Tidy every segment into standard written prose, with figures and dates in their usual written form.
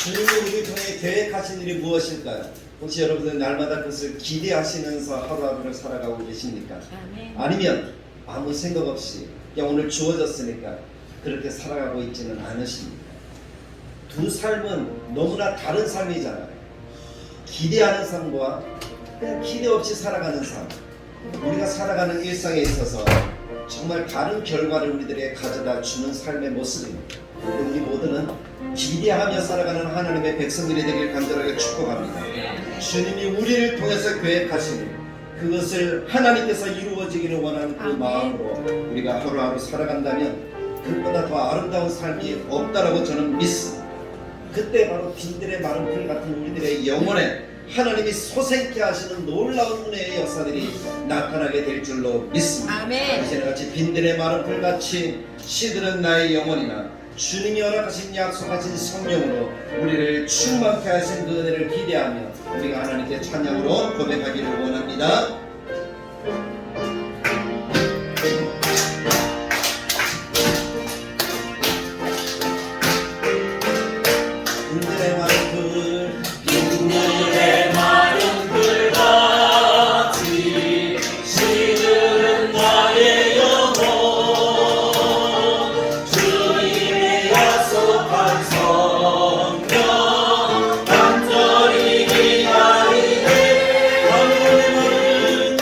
주님이 우리를 통해 계획하신 일이 무엇일까요? 혹시 여러분들 날마다 그것을 기대하시면서 하루하루를 살아가고 계십니까? 아니면 아무 생각 없이 그냥 오늘 주어졌으니까 그렇게 살아가고 있지는 않으십니까? 두 삶은 너무나 다른 삶이잖아요. 기대하는 삶과 그냥 기대 없이 살아가는 삶, 우리가 살아가는 일상에 있어서 정말 다른 결과를 우리들에게 가져다 주는 삶의 모습입니다. 우리 모두는 기대하며 살아가는 하나님의 백성들이 되길 간절하게 축복합니다. 주님이 우리를 통해서 계획하신 그것을 하나님께서 이루어지기를 원하는 그 마음으로 우리가 하루하루 살아간다면 그보다 더 아름다운 삶이 없다라고 저는 믿습니다. 그때 바로 빈들의 마른 풀 같은 우리들의 영혼에 하나님이 솟생케 하시는 놀라운 은혜의 역사들이 나타나게 될 줄로 믿습니다. 아멘. 이제는 같이 빈들의 마른 풀같이 시들은 나의 영혼이나 주님이 허락하신 약속하신 성령으로 우리를 충만케 하신 그 은혜를 기대하며 우리가 하나님께 찬양으로 고백하기를 원합니다. 빈들의 마른 풀, 빈들의 마른 풀같이 시들은 나의 영혼, 주님이 약속한 성령 간절히 기다리네.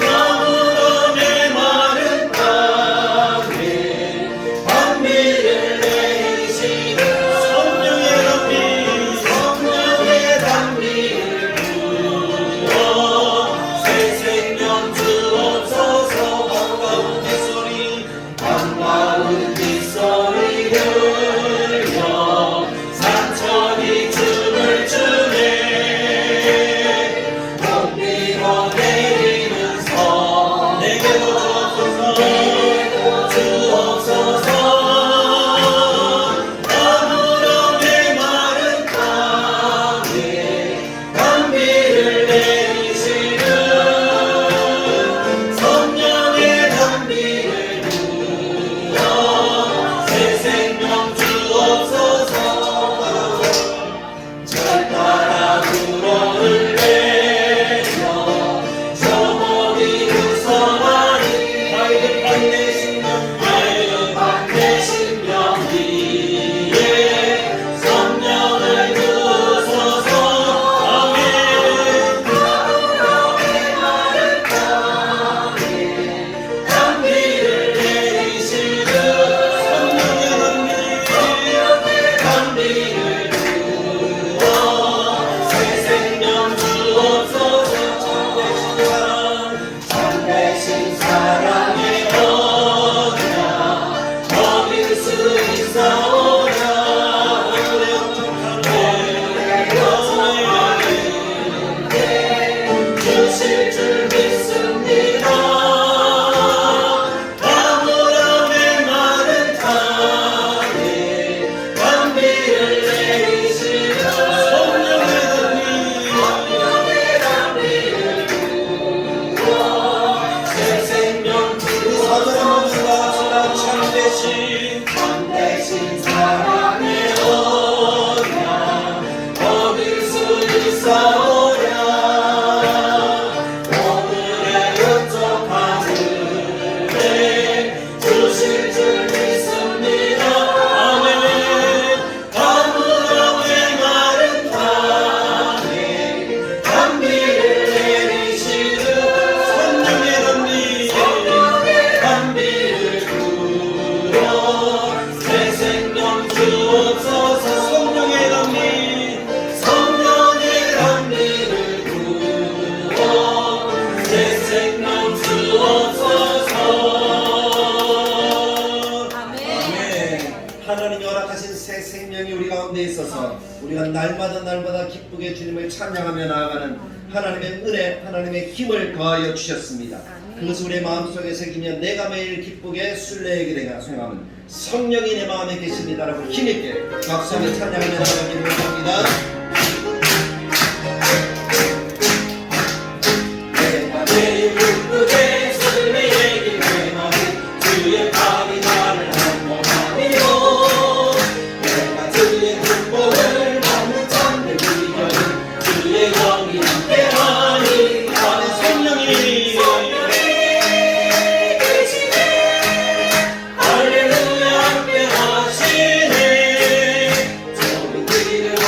아무런 내 마른 땅에 단비를 내리시는 성령의 단비를 부어 새 생명 주옵소서. 반가운 빗소리 들려 산천이 춤을 추네. 공비로 내리는 성 내게도 주옵소서. 아무런 내 마른 땅에 단비를 내리시는 성령의 단비를 부어 새 생명 주옵소서. 절 따라 불어를 내려 저 멀리 구성하니 밝은 내 심령 위에 성령을 두소서. 아멘. 아무런 마른 땅에 단비를 내리시는 성령의 단비를 부어 새 생명 주옵소서. 참되신 사랑의 언약 어길 수 있사오냐. 주실 줄 믿습니다. 아무런 내 마른 땅에 단비를 내리시는 성령의 단비를 부어 새 생명 주옵소서. 참되신 사랑의 언약 어길 수 있사오냐. 오늘의 영접하는 주실 줄 믿습니다. 아멘. 아무런 내 마른 땅에 단비를 내리시는 성령의 단비를 부어 새 생명 주옵소서. 성령의 단비를 부어 새 생명 주옵소서. 아멘. 하나님이 허락하신 새 생명이 우리 가운데 있어서 우리가 날마다 기쁘게 주님을 찬양하며 나아가는 하나님의 은혜, 하나님의 힘을 더하여 주셨습니다. 그것을 우리의 마음속에 새기며 내가 매일 기쁘게 순례하게 되가 소용하면 성령이 내 마음에 계십니다라고 힘있게 박수하며 찬양하며 나아가기를 원합니다. 내가 매일 기쁘게 순례하기 원하니 주의 밤이 나를 한몫하니요. 내가 주의 축복을 받는 참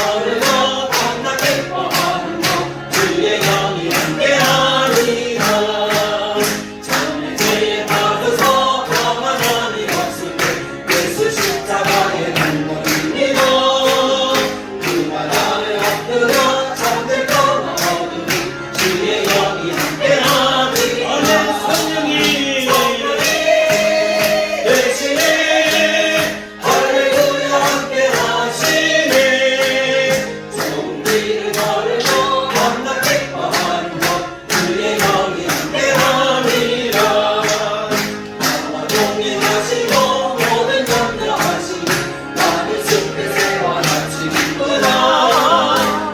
걸으며 밤낮 기뻐하는 것 주의 영이 함께하리라 참내 죄에 빠져서 평안함이 없을 때 예수 십자가의 눈물이니라 그만 안에 엎드려 잠들 거나 어두니 주의 영이 함께하리라 성령이 대신에 할렐루야 함께 하시네 좋은 길을 걸으며 밤낮 기뻐하는 것 주의 영이 함께 하리라 나와 동행하시고 모든 염려하시니 나를 숲에 새와 같이 기쁘다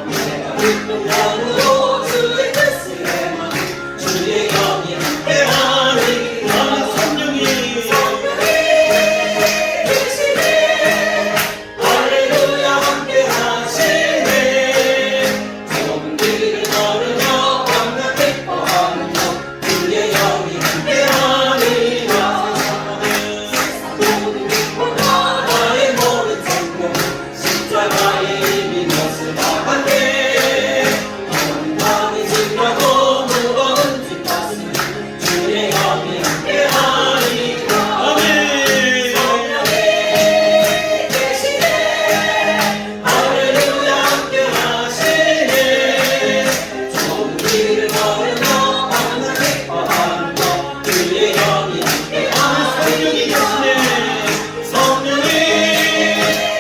내가 기쁜 마음으로 주의 뜻을 행하니 주의 영이 함께 하리라 성령이 계시네 할렐루야 함께 하시네 좋은 길을 걸으며 밤낮 기뻐하는 것 주의 영이 함께 하리라 모든 기쁨과 나의 모든 성공 십자가의 이미 몫을 박았네 어린 밤이 지나고 무거운 뒷가슴 주의 영이 함께 하리라 아멘 성령이 계시네 할렐루야 함께 하시네 좋은 길을 걸으며 밤낮 기뻐하는 것 주의 영이 함께 하리라 성령이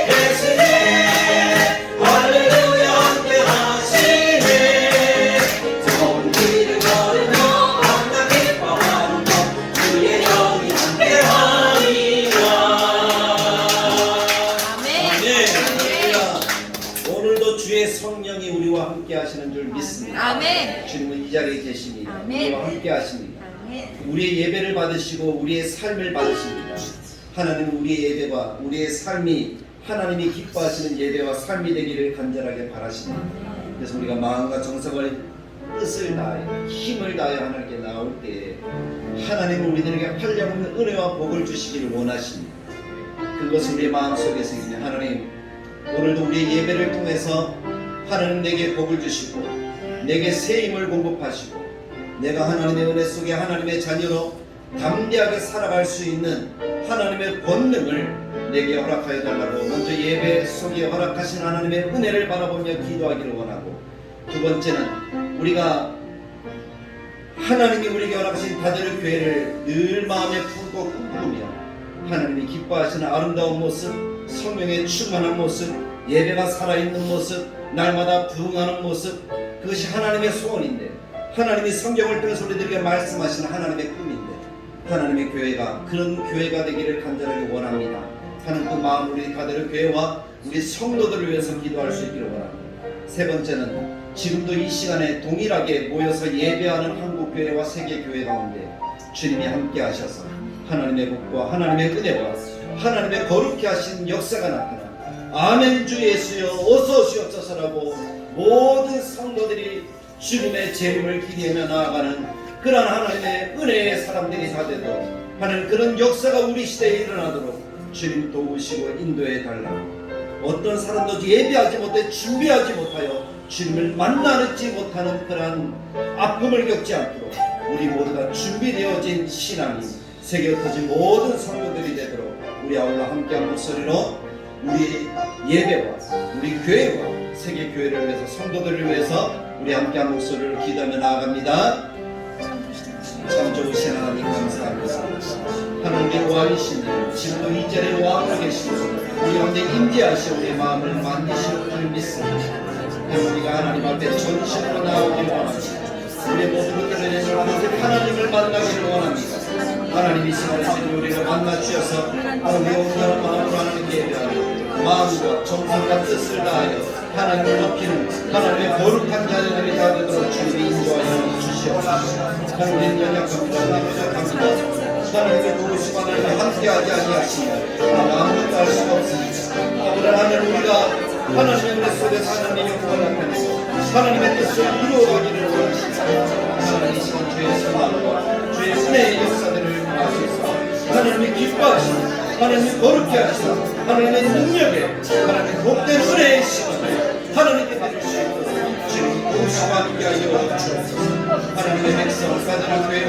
계시네 할렐루야 함께 하시네 좋은 길을 걸으며 밤낮 기뻐하는 것 주의 영이 함께 하리라 오늘도 주의 성령이 우리와 함께 하시는 줄 믿습니다. 아멘. 주님은 이 자리에 계십니다. 아멘. 우리와 함께 하십니다. 아멘. 우리의 예배를 받으시고 우리의 삶을 받으십니다. 하나님은 우리의 예배와 우리의 삶이 하나님이 기뻐하시는 예배와 삶이 되기를 간절하게 바라십니다. 그래서 우리가 마음과 정성을 뜻을 다하여 힘을 다하여 하나님께 나올 때에 하나님은 우리들에게 한량없는 은혜와 복을 주시기를 원하십니다. 그것을 우리의 마음속에서 있는 하나님, 오늘도 우리의 예배를 통해서 하나님 내게 복을 주시고 내게 새 힘을 공급하시고 내가 하나님의 은혜 속에 하나님의 자녀로 담대하게 살아갈 수 있는 하나님의 권능을 내게 허락하여 달라고 먼저 예배 속에 허락하신 하나님의 은혜를 바라보며 기도하기를 원하고, 두 번째는 우리가 하나님이 우리에게 허락하신 다들 교회를 늘 마음에 품고 꿈꾸며 하나님이 기뻐하시는 아름다운 모습, 성령의 충만한 모습, 예배가 살아있는 모습, 날마다 부흥하는 모습, 그것이 하나님의 소원인데 하나님이 성경을 통해서 우리들에게 말씀하시는 하나님의 꿈인데 하나님의 교회가 그런 교회가 되기를 간절하게 원합니다. 하는 그 마음 우리 다들 교회와 우리 성도들을 위해서 기도할 수 있기를 원합니다. 세 번째는 지금도 이 시간에 동일하게 모여서 예배하는 한국교회와 세계교회 가운데 주님이 함께 하셔서 하나님의 복과 하나님의 은혜와 하나님의 거룩히 하신 역사가 나타나 아멘 주 예수여 어서 오시옵소서라고 모든 성도들이 주님의 재림을 기대하며 나아가는 그런 하나님의 은혜의 사람들이 다 되도록 하는 그런 역사가 우리 시대에 일어나도록 주님 도우시고 인도해 달라고, 어떤 사람도 예배하지 못해 준비하지 못하여 주님을 만나지 못하는 그러한 아픔을 겪지 않도록 우리 모두가 준비되어진 신앙이 세계 흩어진 모든 성도들이 되도록 우리 아울러 함께한 목소리로 우리 예배와 우리 교회와 세계 교회를 위해서 성도들을 위해서 우리 함께한 목소리를 기도하며 나아갑니다. 참 좋으신 하나님 감사합니다. 하나님의 왕이신 지금도 이 자리에 왕으로 계시고 우리 가운데 임재하시어 우리의 마음을 만드시는 줄 믿습니다. 우리가 하나님 앞에 전심으로 나오기를 원합니다. 우리의 모든 것들을 하나님을 만나기를 원합니다. 하나님이 이 시간에 우리를 만나 주셔서 우리의 온전한 마음으로 하나님께 예배하며 마음과 정성과 뜻을 다하여 하나님을 높이는 하나님의 거룩한 자녀들이 다 되도록 주님이 인도하여 주시옵소서. 하나님 연약합니다. 부족합니다. 하나님의 도우심 하나님을 함께하지 아니하시면 아무것도 할 수가 없습니다. 그러나 우리가 하나님의 은혜 속에서 하나님의 영광을 나타내고 하나님의 뜻을 이루어가기를 원하십니다. 하나님 이 시간 주의 선함과 주의 은혜의 역사들을 하소서. 하나님이 기뻐하시고 하나님이 거룩게 하시고 하나님의 능력에 하나님의 복된 은혜의 시간을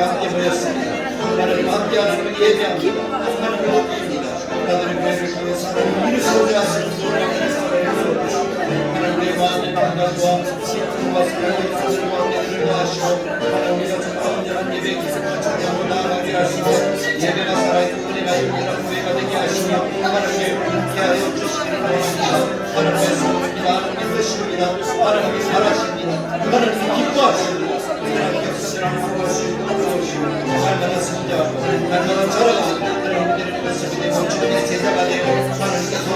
우리가 함께 모였습니다. 하나님 함께 하나님을 예배합니다. 하나님을 함께입니다. 하나님의 교회를 통해서 하나님을 이루시고자 하시는 놀라운 사랑을 이루어주시고 하나님의 마음의 감각과 기쁨과 사랑의 하늘을 마음에 하시고 하나님 우리가 정말 온전한 예배 기쁨과 찬양으로 나아가게 하시고 예배가 살아있는 은혜가 영원한 교회가 되게 하시며 하나님의 함께하여 주시기를 원합니다. 하나님의 성품입니다. 하나님의 뜻입니다. 하나님의 잘하십니다. 하나님의 기뻐하십니다. 하나님의 역사를 하나님을 도와주시고 날마다 성장하고 날마다 자라고 하나님의 모습이 되고 주님의 제자가 되고 하나님께서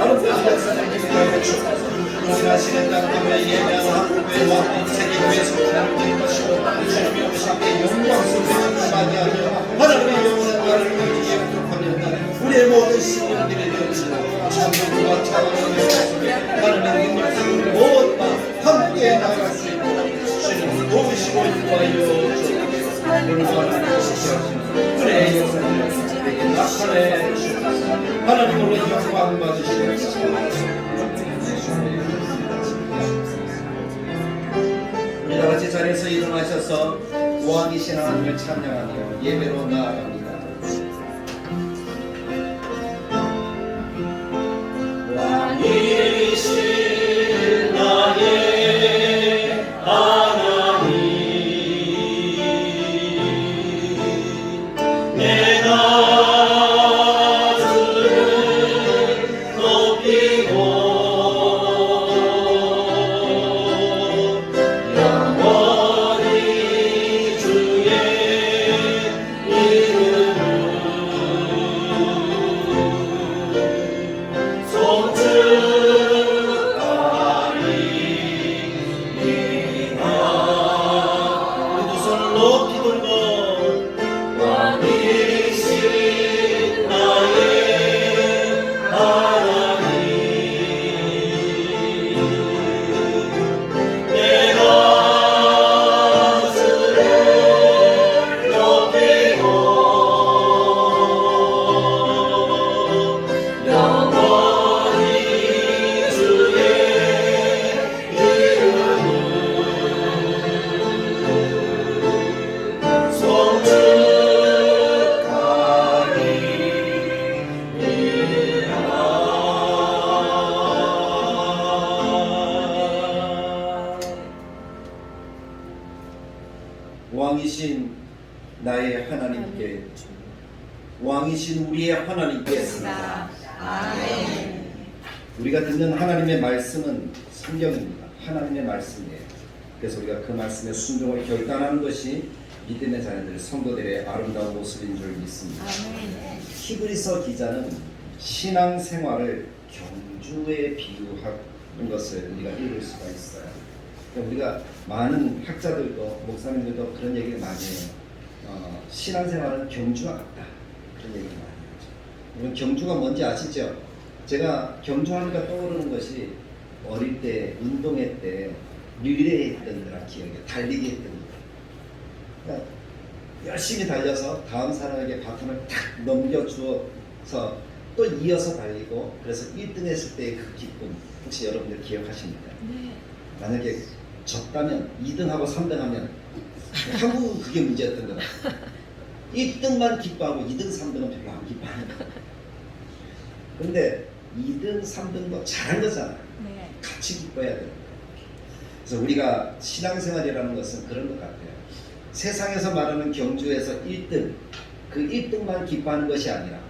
아름다운 역사를 기뻐하여 주옵소서. 하시는 땅에 예배하는 한국교회와 세계교회 성도들을 드릴 것이고 주님이 오실 때 영광스러운 맞이하며 하나님의 영원한 나라를 위해 회복하며 우리의 모든 신령들이 되어지고 참정과 차원의 역사 속에 하나님의 능력을 모두 함께 나아갈 수 있고 주님 도우시고 인도하여 주옵소서. 오늘도 하나님의 지시하시는 은혜의 역사를 우리에게 나타내 주옵소서. 하나님으로 영광 받으시옵소서. 우리 다같이 자리에서 일어나셔서 왕이신 하나님을 찬양하며 예배로 나아갑니다. 왕이신 나의 하나님 내 나주를 높이고 왕이신 나의 하나님께 왕이신 우리의 하나님께 아멘. 우리가 듣는 하나님의 말씀은 성경입니다. 하나님의 말씀이에요. 그래서 우리가 그 말씀에 순종을 결단하는 것이 믿음의 자녀들 성도들의 아름다운 모습인 줄 믿습니다. 아멘. 히브리서 기자는 신앙생활을 경주에 비유하는 것을 우리가 읽을 수가 있어요. 우리가 많은 학자들도 목사님들도 그런 얘기를 많이 해요. 신앙생활은 경주와 같다. 그런 얘기를 많이 하죠. 여러분 경주가 뭔지 아시죠? 제가 경주하니까 떠오르는 것이 어릴 때 운동회 때 릴레이 했던 거랑 기억이 달리기 했던 거. 그러니까 열심히 달려서 다음 사람에게 바톤을 탁 넘겨주어서 또 이어서 달리고 그래서 1등 했을 때의 그 기쁨 혹시 여러분들 기억하십니까? 네. 만약에 졌다면 2등하고 3등하면 한국은 그게 문제였던 거다. 1등만 기뻐하고 2등, 3등은 별로 안 기뻐하는 거야. 그런데 2등, 3등도 잘한 거잖아. 네. 같이 기뻐해야 되는 거야. 그래서 우리가 신앙생활이라는 것은 그런 것 같아요. 세상에서 말하는 경주에서 1등, 그 1등만 기뻐하는 것이 아니라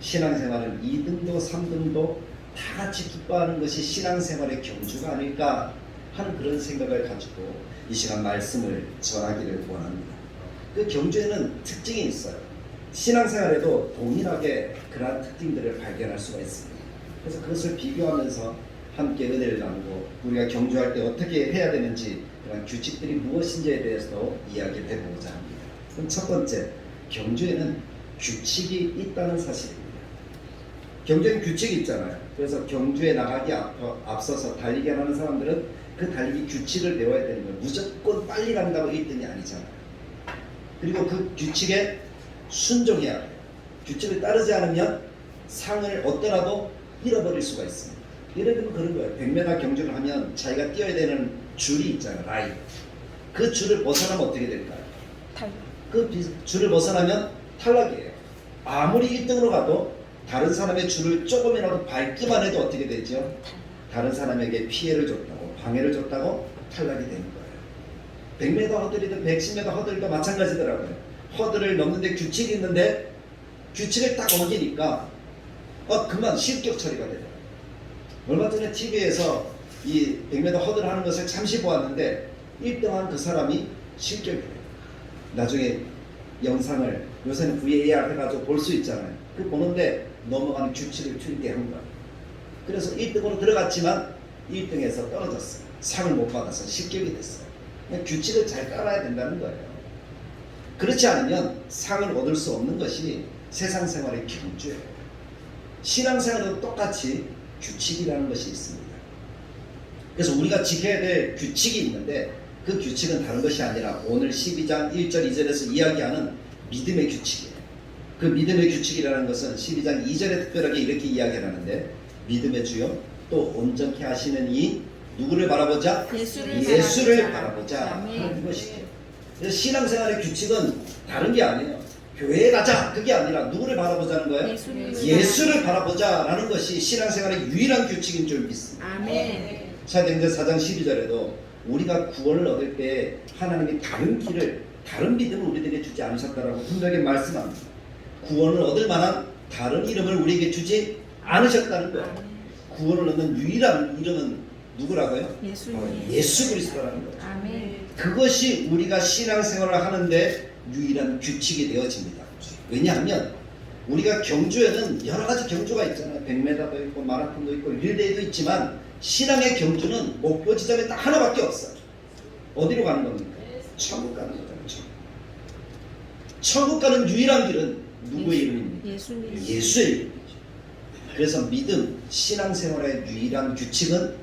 신앙생활은 2등도 3등도 다 같이 기뻐하는 것이 신앙생활의 경주가 아닐까 하는 그런 생각을 가지고 이 시간 말씀을 전하기를 원합니다. 그 경주에는 특징이 있어요. 신앙생활에도 동일하게 그러한 특징들을 발견할 수가 있습니다. 그래서 그것을 비교하면서 함께 은혜를 나누고 우리가 경주할 때 어떻게 해야 되는지 그런 규칙들이 무엇인지에 대해서도 이야기를 해보고자 합니다. 그럼 첫 번째, 경주에는 규칙이 있다는 사실입니다. 경주에는 규칙이 있잖아요. 그래서 경주에 나가기 앞서서 달리기 하는 사람들은 그 달리기 규칙을 배워야 되는 거예요. 무조건 빨리 간다고 1등이 아니잖아요. 그리고 그 규칙에 순종해야 돼요. 규칙을 따르지 않으면 상을 얻더라도 잃어버릴 수가 있습니다. 예를 들면 그런 거예요. 100m 경주를 하면 자기가 뛰어야 되는 줄이 있잖아요. 라인. 그 줄을 벗어나면 어떻게 될까요? 그 줄을 벗어나면 탈락이에요. 아무리 1등으로 가도 다른 사람의 줄을 조금이라도 밟기만 해도 어떻게 되죠? 다른 사람에게 피해를 줬다고, 방해를 줬다고 탈락이 되는 거예요. 100m 허들이든 110m 허들도 마찬가지더라고요. 허들을 넘는데 규칙이 있는데 규칙을 딱 어기니까 그만 실격 처리가 되더라고요. 얼마 전에 TV에서 이 100m 허들 하는 것을 잠시 보았는데 1등한 그 사람이 실격이 돼요. 나중에 영상을 요새는 VAR 해가지고 볼 수 있잖아요. 그 보는데 넘어가는 규칙을 틀리한 거예요. 그래서 1등으로 들어갔지만 1등에서 떨어졌어요. 상을 못 받아서 실격이 됐어요. 그냥 규칙을 잘 따라야 된다는 거예요. 그렇지 않으면 상을 얻을 수 없는 것이 세상 생활의 경주예요. 신앙생활도 똑같이 규칙이라는 것이 있습니다. 그래서 우리가 지켜야 될 규칙이 있는데 그 규칙은 다른 것이 아니라 오늘 12장 1절 2절에서 이야기하는 믿음의 규칙이에요. 그 믿음의 규칙이라는 것은 12장 2절에 특별하게 이렇게 이야기를 하는데 믿음의 주요 또 온전케 하시는 이 누구를 바라보자? 예수를 바라보자 하는 것이죠. 그래서 신앙생활의 규칙은 다른 게 아니에요. 교회에 가자 그게 아니라 누구를 바라보자는 거예요? 예수를 바라보자라는 것이 신앙생활의 유일한 규칙인 줄 믿습니다. 아멘. 사도행전 4장 12절에도 우리가 구원을 얻을 때 하나님이 다른 길을 다른 믿음을 우리에게 주지 않으셨다라고 분명히 말씀합니다. 구원을 얻을 만한 다른 이름을 우리에게 주지 않으셨다는 거예요. 구원을 얻는 유일한 이름은 누구라고요? 예수 그리스도라는 거죠. 아멘. 그것이 우리가 신앙생활을 하는데 유일한 규칙이 되어집니다. 왜냐하면 우리가 경주에는 여러 가지 경주가 있잖아요. 100m도 있고 마라톤도 있고 릴레이도 있지만 신앙의 경주는 목표 지점이 딱 하나밖에 없어요. 어디로 가는 겁니까? 천국 가는 거잖아요. 천국 가는 유일한 길은 누구의 이름입니까? 예수의 이름이죠. 그래서 믿음, 신앙생활의 유일한 규칙은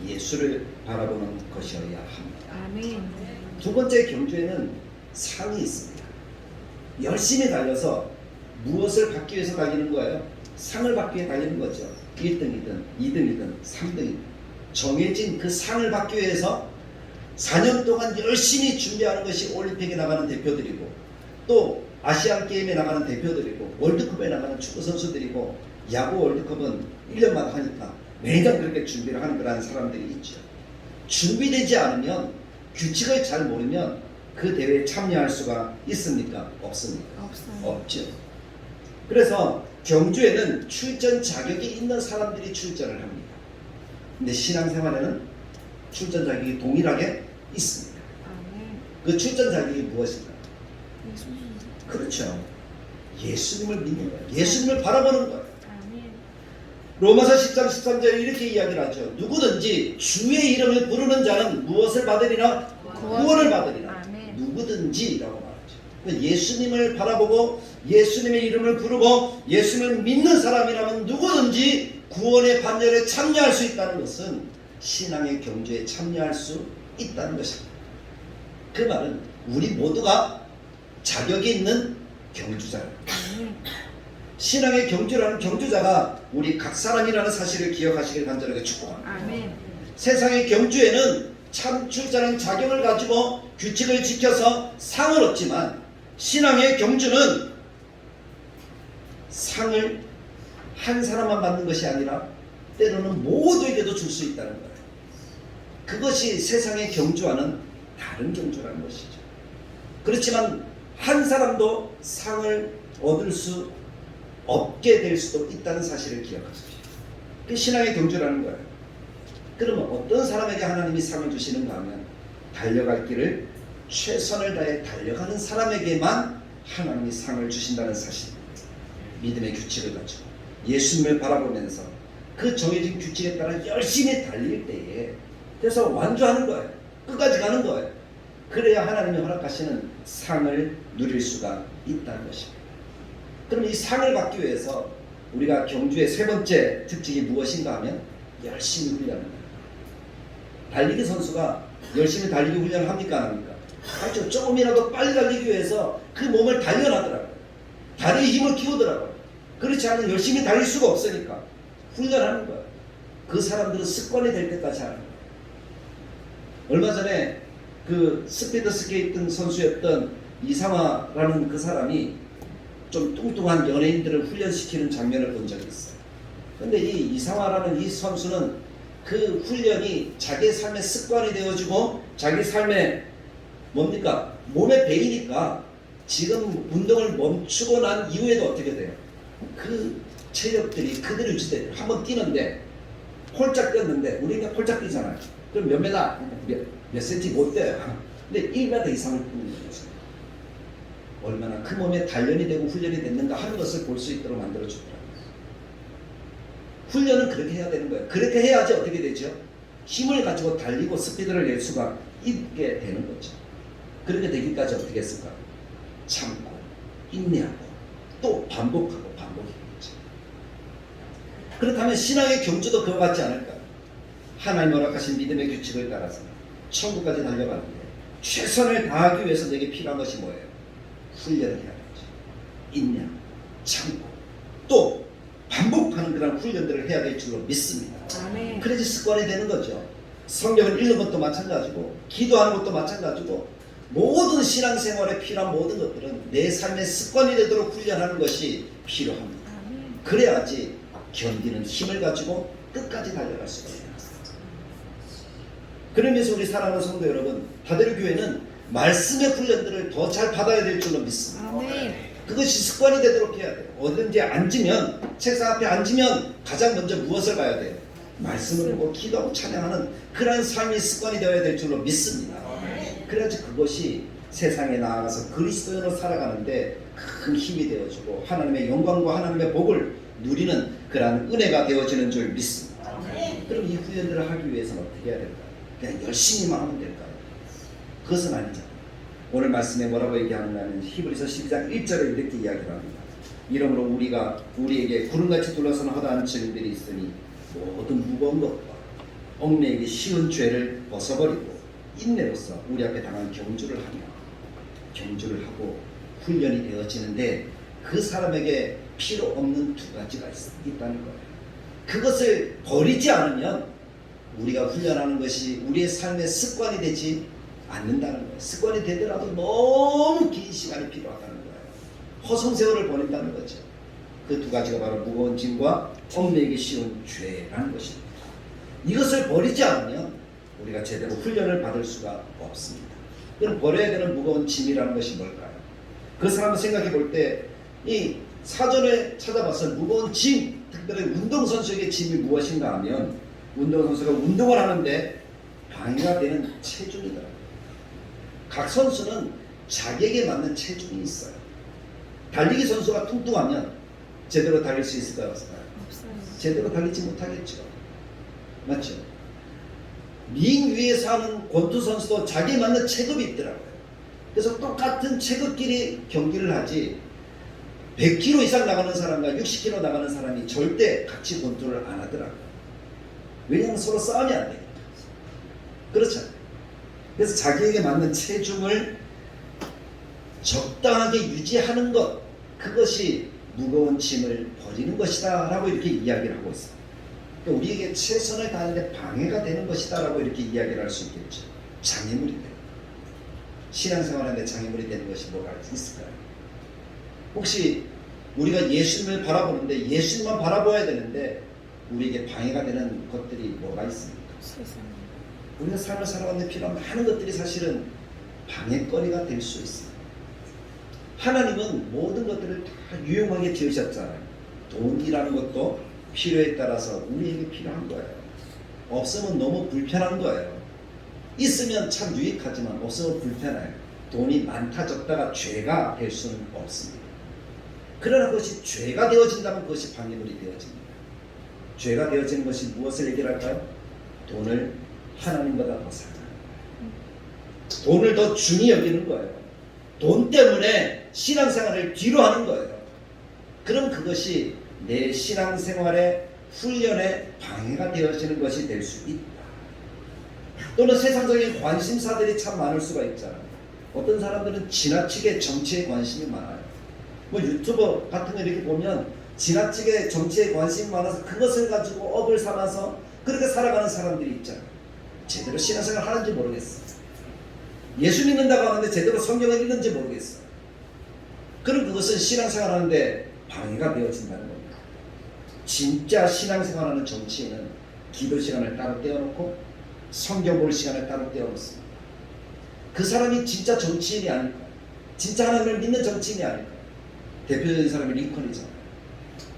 예수를 바라보는 것이어야 합니다. 아멘. 두 번째 경주에는 상이 있습니다. 열심히 달려서 무엇을 받기 위해서 달리는 거예요? 상을 받기 위해 달리는 거죠. 1등이든 2등이든 3등이든 정해진 그 상을 받기 위해서 4년 동안 열심히 준비하는 것이 올림픽에 나가는 대표들이고 또 아시안 게임에 나가는 대표들이고 월드컵에 나가는 축구 선수들이고 야구 월드컵은 1년마다 하니까 매년 그렇게 준비를 하는 그런 사람들이 있죠. 준비되지 않으면 규칙을 잘 모르면 그 대회에 참여할 수가 있습니까? 없습니까? 없죠. 그래서 경주에는 출전 자격이 있는 사람들이 출전을 합니다. 근데 신앙생활에는 출전 자격이 동일하게 있습니다. 그 출전 자격이 무엇인가? 그렇죠. 예수님을 믿는 거예요. 예수님을 바라보는 거예요. 로마서 10장 13절에 이렇게 이야기를 하죠. 누구든지 주의 이름을 부르는 자는 무엇을 받으리나? 구원을 받으리나. 누구든지라고 말하죠. 예수님을 바라보고 예수님의 이름을 부르고 예수님을 믿는 사람이라면 누구든지 구원의 반열에 참여할 수 있다는 것은 신앙의 경주에 참여할 수 있다는 것입니다. 그 말은 우리 모두가 자격이 있는 경주자입니다. 신앙의 경주라는 경주자가 우리 각 사람이라는 사실을 기억하시길 간절하게 축복합니다. 세상의 경주에는 참 출자는 자격을 가지고 규칙을 지켜서 상을 얻지만 신앙의 경주는 상을 한 사람만 받는 것이 아니라 때로는 모두에게도 줄 수 있다는 거예요. 그것이 세상의 경주와는 다른 경주라는 것이죠. 그렇지만 한 사람도 상을 얻을 수 없게 될 수도 있다는 사실을 기억하십시오. 그게 신앙의 경주라는 거예요. 그러면 어떤 사람에게 하나님이 상을 주시는가 하면 달려갈 길을 최선을 다해 달려가는 사람에게만 하나님이 상을 주신다는 사실입니다. 믿음의 규칙을 가지고 예수님을 바라보면서 그 정해진 규칙에 따라 열심히 달릴 때에 그래서 완주하는 거예요. 끝까지 가는 거예요. 그래야 하나님이 허락하시는 상을 누릴 수가 있다는 것입니다. 그럼 이 상을 받기 위해서 우리가 경주의 세 번째 특징이 무엇인가 하면 열심히 훈련하는 거예요. 달리기 선수가 열심히 달리기 훈련을 합니까? 안 합니까? 하죠. 조금이라도 빨리 달리기 위해서 그 몸을 단련하더라고요. 다리에 힘을 키우더라고요. 그렇지 않으면 열심히 달릴 수가 없으니까 훈련하는 거예요. 그 사람들은 습관이 될 때까지 하는 거예요. 얼마 전에 그 스피드 스케이팅 선수였던 이상화라는 그 사람이 좀 뚱뚱한 연예인들을 훈련시키는 장면을 본 적이 있어요. 근데 이 이상화라는 이 선수는 그 훈련이 자기 삶의 습관이 되어지고 자기 삶의 뭡니까? 몸에 배이니까 지금 운동을 멈추고 난 이후에도 어떻게 돼요? 그 체력들이 그대로 유지돼요. 한번 뛰는데 홀짝 뛰었는데 우리가 홀짝 뛰잖아요. 그럼 몇 메다 몇 센치 못 뛰어요. 근데 1m 이상을 뛰는 거죠. 얼마나 그 몸에 단련이 되고 훈련이 됐는가 하는 것을 볼 수 있도록 만들어 주더라고요. 훈련은 그렇게 해야 되는 거예요. 그렇게 해야지 어떻게 되죠? 힘을 가지고 달리고 스피드를 낼 수가 있게 되는 거죠. 그렇게 되기까지 어떻게 했을까? 참고 인내하고 또 반복하고 반복해야죠. 그렇다면 신앙의 경주도 그와 같지 않을까요? 하나님 허락하신 믿음의 규칙을 따라서 천국까지 달려가는데 최선을 다하기 위해서 내게 필요한 것이 뭐예요? 훈련을 해야겠죠. 인내하고 참고 또 반복하는 그런 훈련들을 해야 될 줄로 믿습니다. 아멘. 그래야지 습관이 되는 거죠. 성경을 읽는 것도 마찬가지고 기도하는 것도 마찬가지고 모든 신앙생활에 필요한 모든 것들은 내 삶의 습관이 되도록 훈련하는 것이 필요합니다. 아멘. 그래야지 견디는 힘을 가지고 끝까지 달려갈 수가 있습니다. 그러면서 우리 사랑하는 성도 여러분, 다대로 교회는 말씀의 훈련들을 더 잘 받아야 될 줄로 믿습니다. 아멘. 그것이 습관이 되도록 해야 돼요. 어딘지 앉으면 책상 앞에 앉으면 가장 먼저 무엇을 봐야 돼요? 말씀을 보고 기도하고 찬양하는 그러한 삶이 습관이 되어야 될 줄로 믿습니다. 그래야지 그것이 세상에 나아가서 그리스도인으로 살아가는데 큰 힘이 되어주고 하나님의 영광과 하나님의 복을 누리는 그러한 은혜가 되어지는 줄 믿습니다. 그럼 이 훈련들을 하기 위해서는 어떻게 해야 될까요? 그냥 열심히만 하면 될까요? 그것은 아니잖아요. 오늘 말씀에 뭐라고 얘기하느냐면 히브리서 12장 1절에 이렇게 이야기를 합니다. 이러므로 우리가 우리에게 구름같이 둘러서는 허다한 증들이 있으니 모든 무거운 것과 얽매이기 쉬운 죄를 벗어버리고 인내로서 우리 앞에 당한 경주를 하며 경주를 하고 훈련이 되어지는데 그 사람에게 필요 없는 두 가지가 있다는 거예요. 그것을 버리지 않으면 우리가 훈련하는 것이 우리의 삶의 습관이 되지 않는다는 거예요. 습관이 되더라도 너무 긴 시간이 필요하다는 거예요. 허송세월을 보낸다는 거죠. 그 두 가지가 바로 무거운 짐과 얽매이기 쉬운 죄라는 것입니다. 이것을 버리지 않으면 우리가 제대로 훈련을 받을 수가 없습니다. 그럼 버려야 되는 무거운 짐이라는 것이 뭘까요? 그 사람을 생각해 볼 때 이 사전에 찾아봤을 무거운 짐, 특별히 운동선수에게 짐이 무엇인가 하면 운동선수가 운동을 하는데 방해가 되는 체중이더라고요. 각 선수는 자기에게 맞는 체중이 있어요. 달리기 선수가 뚱뚱하면 제대로 달릴 수 있을까요? 없을까요? 없어요. 제대로 달리지 못하겠죠. 맞죠? 링 위에서 하는 권투 선수도 자기에 맞는 체급이 있더라고요. 그래서 똑같은 체급끼리 경기를 하지 100kg 이상 나가는 사람과 60kg 나가는 사람이 절대 같이 권투를 안 하더라고요. 왜냐하면 서로 싸움이 안 되니까. 그렇죠? 그래서 자기에게 맞는 체중을 적당하게 유지하는 것, 그것이 무거운 짐을 버리는 것이다 라고 이렇게 이야기를 하고 있어요. 그러니까 우리에게 최선을 다하는데 방해가 되는 것이다 라고 이렇게 이야기를 할 수 있겠죠. 장애물이 돼요. 신앙생활하는데 장애물이 되는 것이 뭐가 있을까요? 혹시 우리가 예수님을 바라보는데 예수님만 바라보아야 되는데 우리에게 방해가 되는 것들이 뭐가 있습니까? 세상에. 우리가 삶을 살아가는데 필요한 많은 것들이 사실은 방해거리가 될 수 있습니다. 하나님은 모든 것들을 다 유용하게 지으셨잖아요. 돈이라는 것도 필요에 따라서 우리에게 필요한 거예요. 없으면 너무 불편한 거예요. 있으면 참 유익하지만 없으면 불편해요. 돈이 많다 적다가 죄가 될 수는 없습니다. 그러나 그것이 죄가 되어진다면 그것이 방해물이 되어집니다. 죄가 되어지는 것이 무엇을 얘기할까요? 돈을 하나님보다 더 사랑하는 거예요. 돈을 더 중히 여기는 거예요. 돈 때문에 신앙생활을 뒤로 하는 거예요. 그럼 그것이 내 신앙생활의 훈련에 방해가 되어지는 것이 될 수 있다. 또는 세상적인 관심사들이 참 많을 수가 있잖아요. 어떤 사람들은 지나치게 정치에 관심이 많아요. 뭐 유튜버 같은 거 이렇게 보면 지나치게 정치에 관심이 많아서 그것을 가지고 업을 삼아서 그렇게 살아가는 사람들이 있잖아요. 제대로 신앙생활 하는지 모르겠어요. 예수 믿는다고 하는데 제대로 성경을 읽는지 모르겠어. 그럼 그것은 신앙생활 하는데 방해가 되어진다는 겁니다. 진짜 신앙생활하는 정치인은 기도 시간을 따로 떼어놓고 성경 볼 시간을 따로 떼어놓습니다. 그 사람이 진짜 정치인이 아닐까? 진짜 하나님을 믿는 정치인이 아닐까? 대표적인 사람이 링컨이잖아요.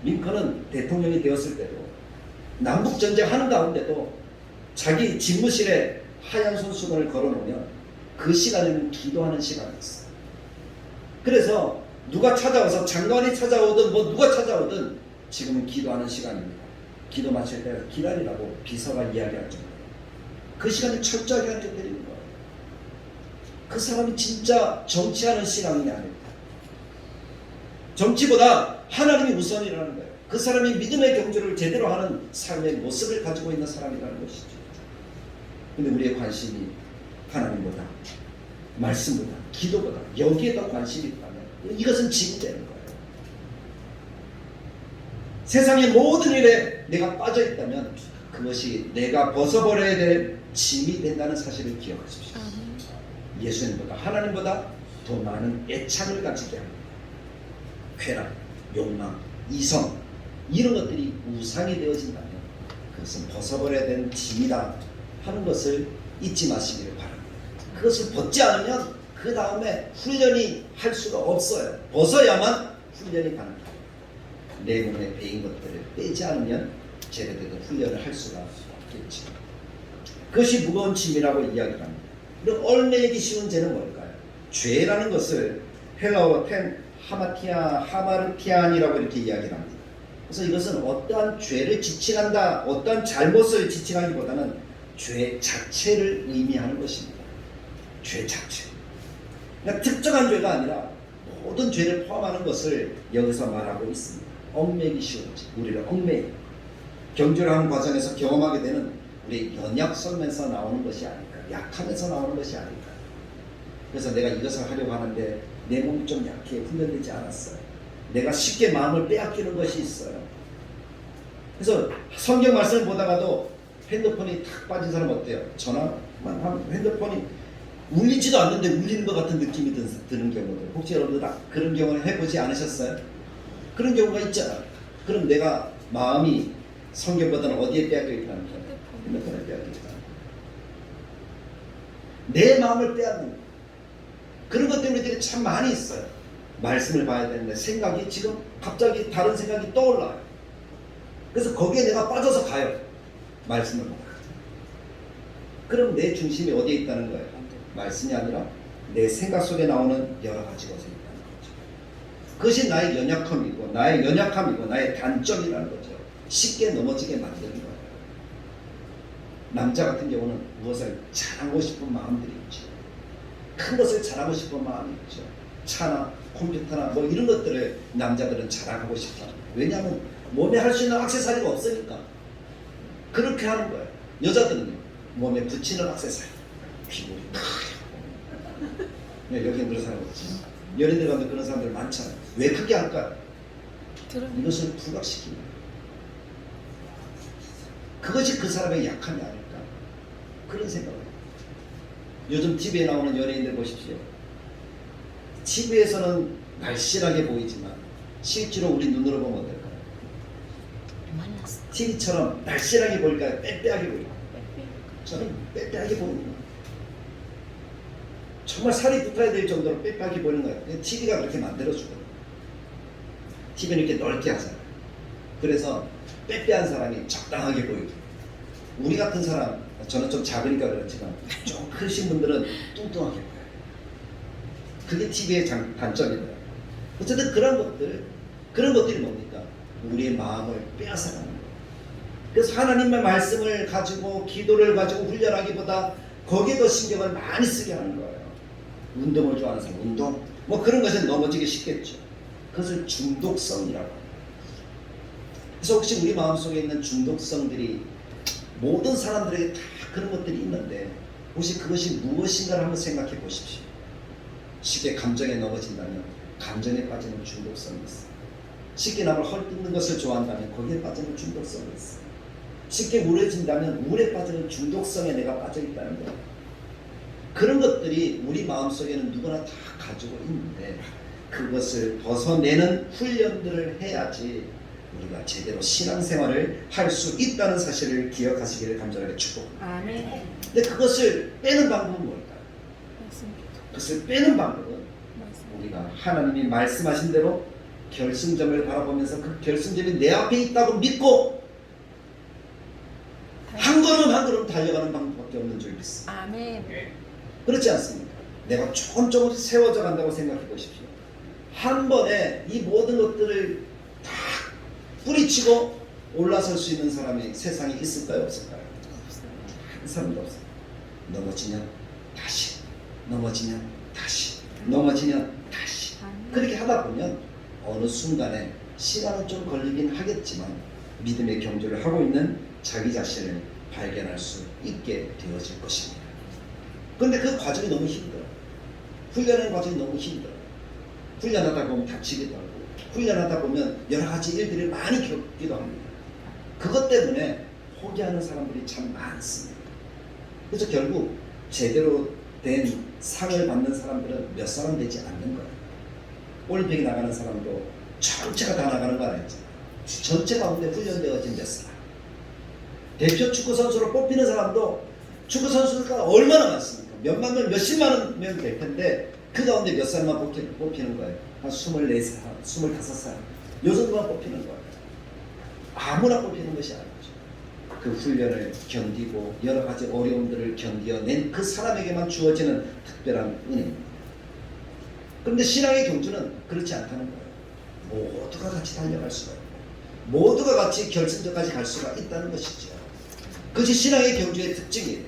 링컨은 대통령이 되었을 때도 남북전쟁 하는 가운데도 자기 집무실에 하얀 손수건을 걸어놓으면 그 시간에는 기도하는 시간이었어요. 그래서 누가 찾아와서 장관이 찾아오든 뭐 누가 찾아오든 지금은 기도하는 시간입니다. 기도 마칠 때 기다리라고 비서가 이야기할 정도로 그 시간에 철저하게 앉아드리는 거예요. 그 사람이 진짜 정치하는 신앙이 아닙니다. 정치보다 하나님이 우선이라는 거예요. 그 사람이 믿음의 경주를 제대로 하는 삶의 모습을 가지고 있는 사람이라는 것이죠. 근데 우리의 관심이 하나님보다, 말씀보다, 기도보다 여기에 더 관심이 있다면 이것은 짐이 되는 거예요. 세상의 모든 일에 내가 빠져 있다면 그것이 내가 벗어버려야 될 짐이 된다는 사실을 기억하십시오. 예수님보다, 하나님보다 더 많은 애착을 가지게 합니다. 쾌락, 욕망, 이성 이런 것들이 우상이 되어진다면 그것은 벗어버려야 되는 짐이다 하는 것을 잊지 마시기를 바랍니다. 그것을 벗지 않으면 그 다음에 훈련이 할 수가 없어요. 벗어야만 훈련이 가능합니다. 내 몸에 배인 것들을 빼지 않으면 제대로 된 훈련을 할 수가 없겠죠. 그것이 무거운 짐이라고 이야기를 합니다. 그럼 얽매이기 쉬운 죄는 뭘까요? 죄라는 것을 헬라어 하마르티안이라고 이렇게 이야기를 합니다. 그래서 이것은 어떠한 죄를 지칭한다, 어떠한 잘못을 지칭하기보다는 죄 자체를 의미하는 것입니다. 죄 자체. 그러니까 특정한 죄가 아니라 모든 죄를 포함하는 것을 여기서 말하고 있습니다. 얽매이기 쉬운 죄, 우리를 얽매이고 경주를 하는 과정에서 경험하게 되는 우리 연약성에서 나오는 것이 아닐까, 약함에서 나오는 것이 아닐까. 그래서 내가 이것을 하려고 하는데 내 몸이 좀 약해 훈련되지 않았어요. 내가 쉽게 마음을 빼앗기는 것이 있어요. 그래서 성경 말씀을 보다가도 핸드폰이 탁 빠진 사람 어때요? 전화만 하면 핸드폰이 울리지도 않는데 울리는 것 같은 느낌이 드는 경우들, 혹시 여러분들 다 그런 경우를 해보지 않으셨어요? 그런 경우가 있잖아요. 그럼 내가 마음이 성경보다는 어디에 빼앗겨 있다는 거예요? 핸드폰에 빼앗겨 있다. 내 마음을 빼앗는 거예요. 그런 것 때문에 우리들이 참 많이 있어요. 말씀을 봐야 되는데 생각이 지금 갑자기 다른 생각이 떠올라요. 그래서 거기에 내가 빠져서 가요. 말씀을 보고. 그럼 내 중심이 어디에 있다는 거예요? 말씀이 아니라 내 생각 속에 나오는 여러 가지 것이 있다는 거죠. 그것이 나의 연약함이고 나의 단점이라는 거죠. 쉽게 넘어지게 만드는 거예요. 남자 같은 경우는 무엇을 잘하고 싶은 마음들이 있죠. 큰 것을 잘하고 싶은 마음이 있죠. 차나 컴퓨터나 뭐 이런 것들을 남자들은 자랑하고 싶다. 왜냐하면 몸에 할 수 있는 액세서리가 없으니까 그렇게 하는 거예요. 여자들은요, 몸에 붙이는 액세서리, 귀걸이 여기 그런 사람 없지. 연예인들 가면 그런 사람들 많잖아요. 왜 그렇게 할까요? 이것을 부각시킵니다. 그것이 그 사람의 약함이 아닐까, 그런 생각을 해요. 요즘 TV에 나오는 연예인들 보십시오. TV에서는 날씬하게 보이지만 실제로 우리 눈으로 보면 어떨까요? TV처럼 날씬하게 보일까요? 빼빼하게 보일까요? 저는 빼빼하게 보이는 거예요. 정말 살이 붙어야 될 정도로 빼빼하게 보이는 거예요. TV가 그렇게 만들어주거든요. TV는 이렇게 넓게 하잖아요. 그래서 빼빼한 사람이 적당하게 보이고, 우리 같은 사람, 저는 좀 작으니까 그렇지만 좀 크신 분들은 뚱뚱하게 보여요. 그게 TV의 단점이에요. 어쨌든 그런 것들이 뭡니까? 우리의 마음을 빼앗아가는 거예요. 그래서 하나님의 말씀을 가지고 기도를 가지고 훈련하기보다 거기에 더 신경을 많이 쓰게 하는 거예요. 운동을 좋아하는 사람, 운동 뭐 그런 것은 넘어지기 쉽겠죠. 그것을 중독성이라고 합니다. 그래서 혹시 우리 마음속에 있는 중독성들이 모든 사람들에게 다 그런 것들이 있는데 혹시 그것이 무엇인가를 한번 생각해 보십시오. 쉽게 감정에 넘어진다면 감정에 빠지는 중독성이 있어요. 쉽게 남을 헐뜯는 것을 좋아한다면 거기에 빠지는 중독성이 있어요. 쉽게 우울해진다면 우울에 빠지는 중독성에 내가 빠져 있다는 거예요. 그런 것들이 우리 마음속에는 누구나 다 가지고 있는데 그것을 벗어내는 훈련들을 해야지 우리가 제대로 신앙생활을 할 수 있다는 사실을 기억하시기를 간절하게 축복합니다. 아멘. 근데 그것을 빼는 방법은 뭘까요? 그것을 빼는 방법은 우리가 하나님이 말씀하신 대로 결승점을 바라보면서 그 결승점이 내 앞에 있다고 믿고 한 걸음 한 걸음 달려가는 방법밖에 없는 줄 믿습니다. 아멘. 그렇지 않습니까? 내가 조금 세워져 간다고 생각해 보십시오. 한 번에 이 모든 것들을 다 뿌리치고 올라설 수 있는 사람이 세상에 있을까요? 없을까요? 한 사람도 없어요. 넘어지면 다시, 넘어지면 다시, 넘어지면 다시. 그렇게 하다 보면 어느 순간에 시간은 좀 걸리긴 하겠지만 믿음의 경주를 하고 있는 자기 자신을 발견할 수 있게 되어질 것입니다. 그런데 그 과정이 너무 힘들어요. 훈련하는 과정이 너무 힘들어요. 훈련하다 보면 다치기도 하고 훈련하다 보면 여러 가지 일들이 많이 겪기도 합니다. 그것 때문에 포기하는 사람들이 참 많습니다. 그래서 결국 제대로 된 상을 받는 사람들은 몇 사람 되지 않는 거예요. 올림픽에 나가는 사람도 전체가 다 나가는 거 아니죠. 전체 가운데 훈련되어진 몇 사람. 대표 축구 선수로 뽑히는 사람도 축구 선수가 얼마나 많습니까? 몇만 명, 몇십만 명 될 텐데 그 가운데 몇 사람만 뽑히는 거예요. 한 24사람, 25사람. 요 정도만 뽑히는 거예요. 아무나 뽑히는 것이 아니죠. 그 훈련을 견디고 여러 가지 어려움들을 견뎌낸 그 사람에게만 주어지는 특별한 은혜입니다. 그런데 신앙의 경주는 그렇지 않다는 거예요. 모두가 같이 달려갈 수가 있고 모두가 같이 결승전까지 갈 수가 있다는 것이죠. 그것이 신앙의 경주의 특징이에요.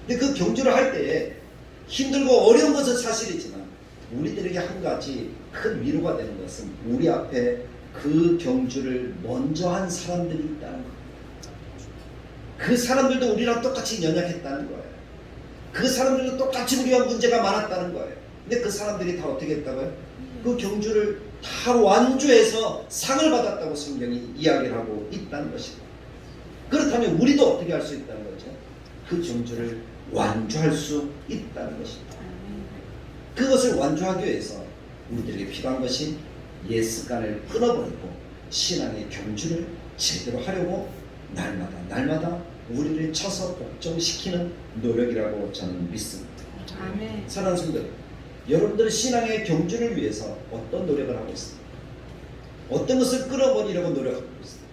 근데 그 경주를 할 때에 힘들고 어려운 것은 사실이지만 우리들에게 한 가지 큰 위로가 되는 것은 우리 앞에 그 경주를 먼저 한 사람들이 있다는 거예요. 그 사람들도 우리랑 똑같이 연약했다는 거예요. 그 사람들도 똑같이 우리와 문제가 많았다는 거예요. 근데 그 사람들이 다 어떻게 했다고요? 그 경주를 다 완주해서 상을 받았다고 성경이 이야기를 하고 있다는 것입니다. 그렇다면 우리도 어떻게 할 수 있다는 거죠? 그 경주를 완주할 수 있다는 것입니다. 그것을 완주하기 위해서 우리들에게 필요한 것이 옛 습관을 끊어버리고 신앙의 경주를 제대로 하려고 날마다 우리를 쳐서 복종시키는 노력이라고 저는 믿습니다. 아멘. 사랑하는 성도들, 여러분들 신앙의 경주를 위해서 어떤 노력을 하고 있습니까? 어떤 것을 끊어버리려고 노력하고 있습니까?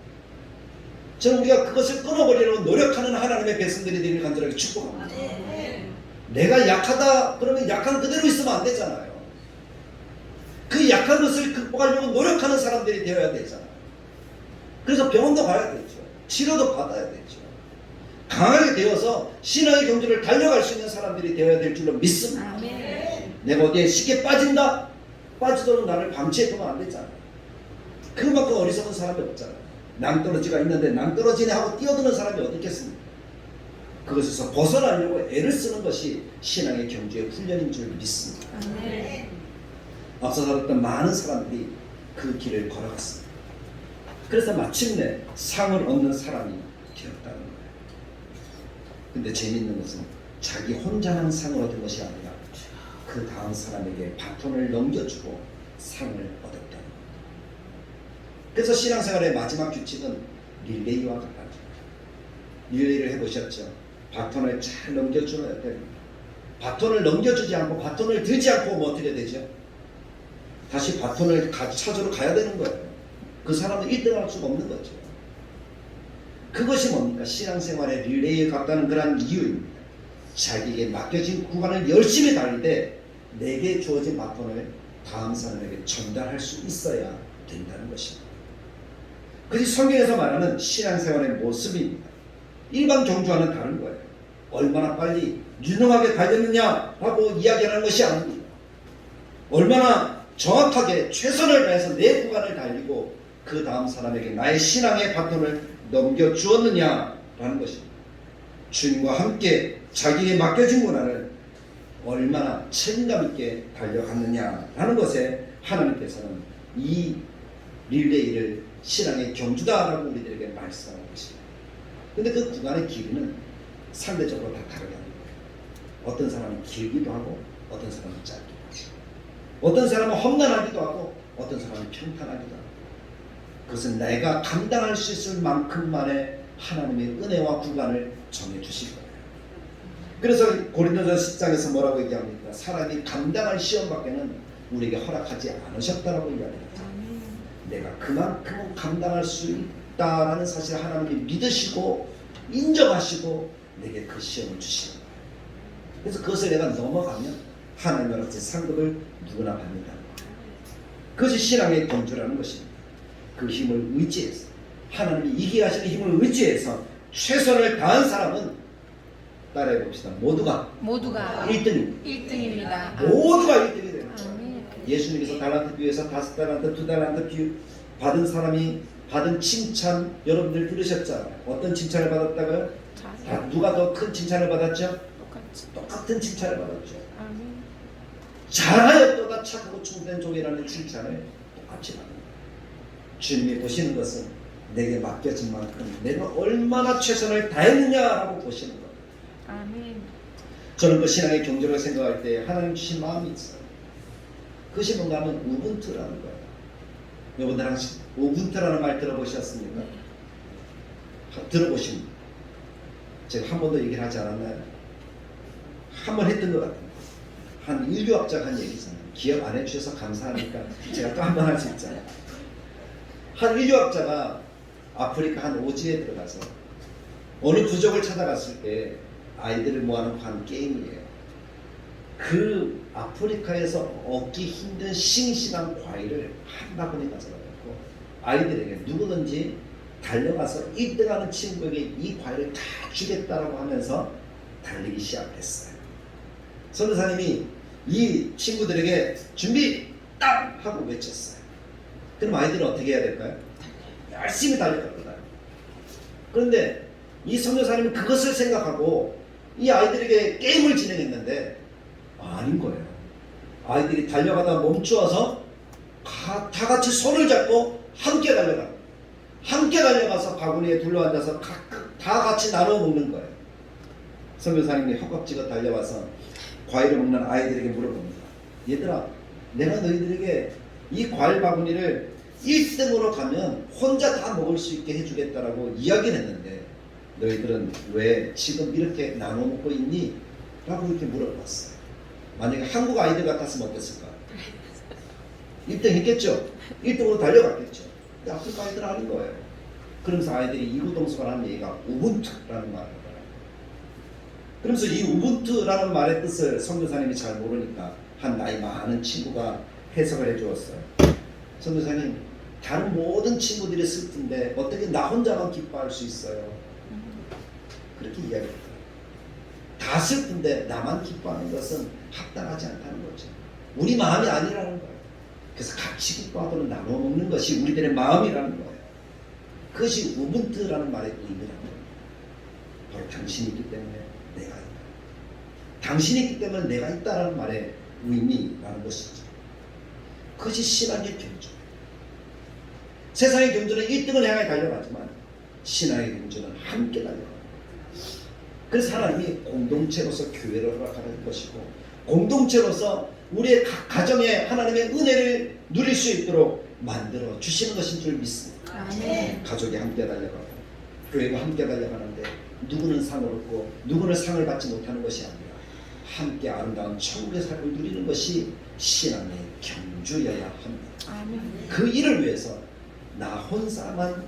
저는 우리가 그것을 끊어버리려고 노력하는 하나님의 백성들이 되기를 간절하게 축복합니다. 내가 약하다 그러면 약한 그대로 있으면 안 되잖아요. 그 약한 것을 극복하려고 노력하는 사람들이 되어야 되잖아요. 그래서 병원도 가야 되죠. 치료도 받아야 되죠. 강하게 되어서 신앙의 경주를 달려갈 수 있는 사람들이 되어야 될 줄로 믿습니다. 아멘. 내가 어디에 쉽게 빠진다? 빠지도록 나를 방치해두면 안 되잖아요. 그만큼 어리석은 사람이 없잖아요. 낭떠러지가 있는데 낭떠러지네 하고 뛰어드는 사람이 어디 있겠습니까? 그것에서 벗어나려고 애를 쓰는 것이 신앙의 경주의 훈련인 줄 믿습니다. 아멘. 앞서 살았던 많은 사람들이 그 길을 걸어갔습니다. 그래서 마침내 상을 얻는 사람이 되었다는 거예요. 근데 재미있는 것은 자기 혼자만 상을 얻은 것이 아니라 그 다음 사람에게 바톤을 넘겨주고 상을 얻었다는 거예요. 그래서 신앙생활의 마지막 규칙은 릴레이와 같아요. 릴레이를 해보셨죠? 바톤을 잘 넘겨줘야 됩니다. 바톤을 넘겨주지 않고 바톤을 들지 않고 뭐 어떻게 되죠? 다시 바톤을 찾으러 가야 되는 거예요. 그 사람은 1등할 수가 없는 거죠. 그것이 뭡니까? 신앙생활의 릴레이에 같다는 그런 이유입니다. 자기에게 맡겨진 구간을 열심히 달릴 때 내게 주어진 바톤을 다음 사람에게 전달할 수 있어야 된다는 것입니다. 그것이 성경에서 말하는 신앙생활의 모습입니다. 일반 경주와는 다른 거예요. 얼마나 빨리 유능하게 달렸느냐라고 이야기하는 것이 아닙니다. 얼마나 정확하게 최선을 다해서 내 구간을 달리고 그 다음 사람에게 나의 신앙의 바톤을 넘겨주었느냐라는 것입니다. 주님과 함께 자기에게 맡겨진 고난을 얼마나 책임감 있게 달려갔느냐라는 것에 하나님께서는 이 릴레이를 신앙의 경주다라고 우리들에게 말씀하는 것입니다. 근데 그 구간의 길이는 상대적으로 다 다르게 하는 거예요. 어떤 사람은 길기도 하고 어떤 사람은 짧기도 하고 어떤 사람은 험난하기도 하고 어떤 사람은 평탄하기도 하고 그것은 내가 감당할 수 있을 만큼만의 하나님의 은혜와 구간을 정해주실 거예요. 그래서 고린도전서 10장에서 뭐라고 얘기합니까? 사람이 감당할 시험밖에는 우리에게 허락하지 않으셨다라고 이야기합니다. 내가 그만큼은 감당할 수 있다라는 사실을 하나님이 믿으시고 인정하시고 내게 그 시험을 주시는 거예요. 그래서 그것을 내가 넘어가면 하나님 앞에 상급을 누구나 받는다는 거예요. 그것이 신앙의 경주라는 것입니다. 그 힘을 의지해서 하나님이 이기게 하시는 힘을 의지해서 최선을 다한 사람은 따라해 봅시다. 모두가 1등입니다. 1등입니다. 모두가 1등이 되는 거예요. 예수님께서 달란트 비유에서 5달란트, 2달란트 비유 받은 사람이 받은 칭찬 여러분들 들으셨잖아요. 어떤 칭찬을 받았다고요? 누가 더 큰 칭찬을 받았죠? 똑같은 칭찬을 받았죠. 잘하였도다 착하고 충분한 종이라는 칭찬을 똑같이 받는 거예요. 주님이 보시는 것은 내게 맡겨진 만큼 내가 얼마나 최선을 다했느냐라고 보시는 거예요. 저는 그 신앙의 경주를 생각할 때 하나님 주신 마음이 있어요. 그것이 뭔가 하면 우분투라는 거예요. 여러분들 항상 우분투라는 말 들어보셨습니까? 들어보십니까? 제가 한 번도 얘기를 하지 않았나요? 한 번 했던 것 같아요. 한 인류학자가 한 얘기잖아요. 기억 안 해주셔서 감사하니까 제가 또 한 번 할 수 있잖아요. 한 인류학자가 아프리카 한 오지에 들어가서 어느 부족을 찾아갔을 때 아이들을 모아놓고 한 게임이에요. 그 아프리카에서 얻기 힘든 싱싱한 과일을 한 바구니 가져가고 아이들에게 누구든지 달려가서 1등하는 친구에게 이 과일을 다 주겠다라고 하면서 달리기 시작했어요. 선교사님이 이 친구들에게 준비 딱 하고 외쳤어요. 그럼 아이들은 어떻게 해야 될까요? 열심히 달려갑니다. 그런데 이 선교사님은 그것을 생각하고 이 아이들에게 게임을 진행했는데 아닌 거예요. 아이들이 달려가다 멈추어서 다 같이 손을 잡고 함께 달려가요. 함께 달려가서 바구니에 둘러앉아서 다 같이 나눠 먹는 거예요. 선교사님이 허겁지겁 달려와서 과일을 먹는 아이들에게 물어봅니다. 얘들아, 내가 너희들에게 이 과일 바구니를 1등으로 가면 혼자 다 먹을 수 있게 해주겠다라고 이야기를 했는데 너희들은 왜 지금 이렇게 나눠 먹고 있니? 라고 이렇게 물어봤어요. 만약에 한국 아이들 같았으면 어땠을까? 1등 했겠죠? 1등으로 달려갔겠죠? 근데 아프리카 아이들 아닌 거예요. 그러면서 아이들이 이구동성을 하는 얘기가 우분투라는 말을 하더라고요. 그러면서 이 우분투라는 말의 뜻을 선교사님이 잘 모르니까 한 나이 많은 친구가 해석을 해주었어요. 선교사님, 다른 모든 친구들이 슬픈데 어떻게 나 혼자만 기뻐할 수 있어요? 그렇게 이야기했어요. 다 슬픈데 나만 기뻐하는 것은 합당하지 않다는 거죠. 우리 마음이 아니라는 거예요. 그래서 같이 기뻐하고는 나눠 먹는 것이 우리들의 마음이라는 거예요. 그것이 우분투라는 말의 의미라는 거예요. 바로 당신이 있기 때문에 내가 있다. 당신이 있기 때문에 내가 있다라는 말의 의미라는 것이죠. 그것이 신앙의 경주예요. 세상의 경주는 1등을 향해 달려가지만 신앙의 경주는 함께 달려갑니다. 그래서 하나님이 공동체로서 교회를 허락하는 것이고 공동체로서 우리의 각 가정에 하나님의 은혜를 누릴 수 있도록 만들어 주시는 것인 줄 믿습니다. 아멘. 가족이 함께 달려가고 교회가 함께 달려가는데 누구는 상을 얻고 누구는 상을 받지 못하는 것이 아니라 함께 아름다운 천국의 삶을 누리는 것이 신앙의 경주여야 합니다. 아멘. 그 일을 위해서 나 혼자만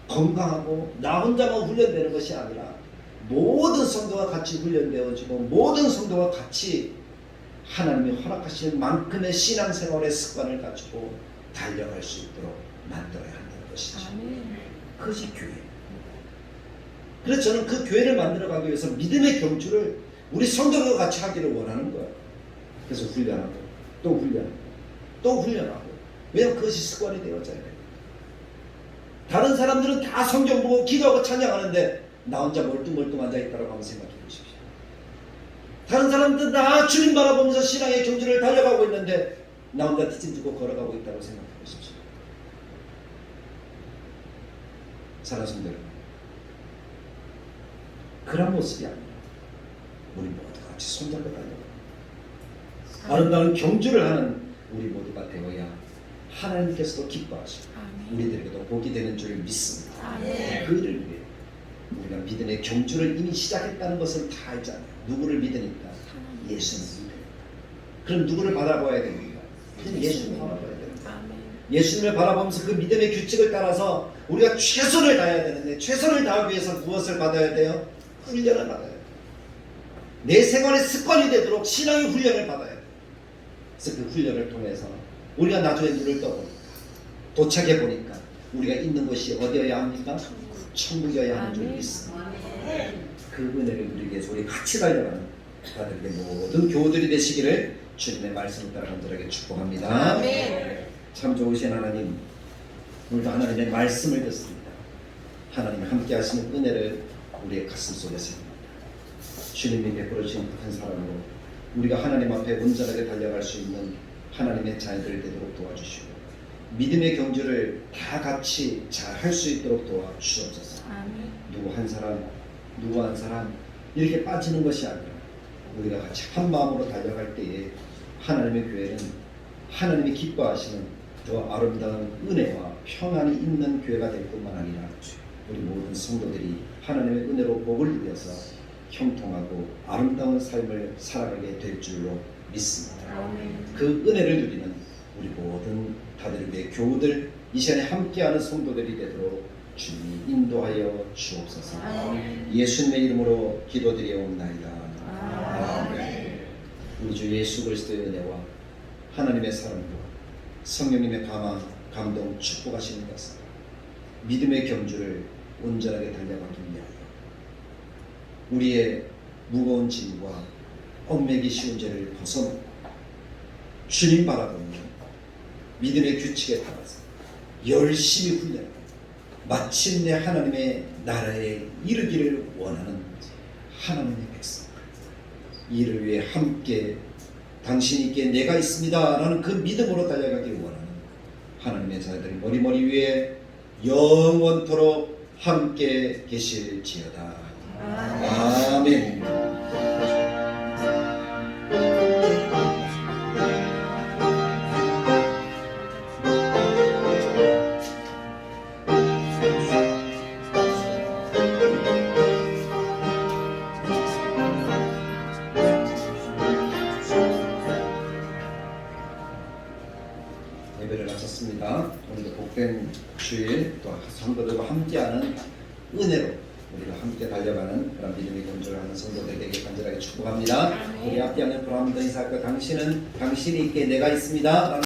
건강하고 나 혼자만 훈련되는 것이 아니라 모든 성도가 같이 훈련되어지고 모든 성도가 같이 하나님이 허락하시는 만큼의 신앙생활의 습관을 가지고 달려갈 수 있도록 만들어야 한다는 것이죠. 아멘. 그것이 교회예요. 그래서 저는 그 교회를 만들어가기 위해서 믿음의 경주를 우리 성도들과 같이 하기를 원하는 거예요. 그래서 훈련하고 또 훈련하고 또 훈련하고. 왜냐하면 그것이 습관이 되어져야 돼요. 다른 사람들은 다 성경 보고 기도하고 찬양하는데 나 혼자 멀뚱멀뚱 앉아있다고 한번 생각해 보십시오. 다른 사람들은 다 주님 바라보면서 신앙의 경주를 달려가고 있는데 나 혼자 뒤집고 걸어가고 있다고 생각해 보십시오. 사랑하는 성도 여러분, 그런 모습이 아니라 우리 모두가 같이 손잡고 달려가. 아름다운 경주를 하는 우리 모두가 되어야 하나님께서도 기뻐하시고 우리들에게도 복이 되는 줄 믿습니다. 그 일을 위해 우리가 믿음의 경주를 이미 시작했다는 것을 다 알잖아요. 누구를 믿으니까? 예수님을 믿어요. 그럼 누구를 바라봐야 됩니까? 그냥 예수님을 바라봐야 됩니다. 예수님을 바라보면서 그 믿음의 규칙을 따라서 우리가 최선을 다해야 되는데, 최선을 다하기 위해서 무엇을 받아야 돼요? 훈련을 받아야 돼요. 내 생활의 습관이 되도록 신앙의 훈련을 받아야 돼요. 그래서 그 훈련을 통해서 우리가 나중에 눈을 떠보니까, 도착해 보니까 우리가 있는 곳이 어디여야 합니까? 천국이어야 하는 줄 믿습니다. 그 은혜를 누리기 위해서 우리 같이 달려가는 다들에게 모든 교우들이 되시기를 주님의 말씀을 따라 간절하게 축복합니다. 참 좋으신 하나님, 오늘도 하나님의 말씀을 듣습니다. 하나님 함께 하시는 은혜를 우리의 가슴 속에 세웁니다. 주님이 베풀어 주신 큰 사랑으로 우리가 하나님 앞에 온전하게 달려갈 수 있는 하나님의 자녀들 되도록 도와주시고, 믿음의 경주를 다 같이 잘 할 수 있도록 도와주옵소서. 누구 한 사람 이렇게 빠지는 것이 아니라 우리가 같이 한 마음으로 달려갈 때에 하나님의 교회는 하나님이 기뻐하시는 더 아름다운 은혜와 평안이 있는 교회가 될 뿐만 아니라 우리 모든 성도들이 하나님의 은혜로 복을 누려서 형통하고 아름다운 삶을 살아가게 될 줄로 믿습니다. 그 은혜를 누리는 우리 모든 다들의 교우들, 이 시간에 함께하는 성도들이 되도록 주님이 인도하여 주옵소서. 예수님의 이름으로 기도드리옵나이다. 아멘. 우리 주 예수 그리스도의 은혜와 하나님의 사랑과 성령님의 감동 축복하시는 것을 믿음의 경주를 온전하게 달려가기 위하여 우리의 무거운 짐과 얽매기 쉬운 죄를 벗어놓고 주님 바라보며 믿음의 규칙에 따라서 열심히 훈련하고 마침내 하나님의 나라에 이르기를 원하는 하나님의 백성, 이를 위해 함께 당신이께 내가 있습니다 라는 그 믿음으로 달려가길 원하는 하나님의 자녀들이 머리 위에 영원토록 함께 계실지어다. 아멘. 예배를 마쳤습니다. 오늘도 복된 주일, 또 성도들과 함께하는 은혜로 우리가 함께 달려가는 그런 믿음의 경주를 하는 성도들에게 간절하게 축복합니다. 우리 앞에 하는 브라함도 인사할까? 당신이 있게 내가 있습니다.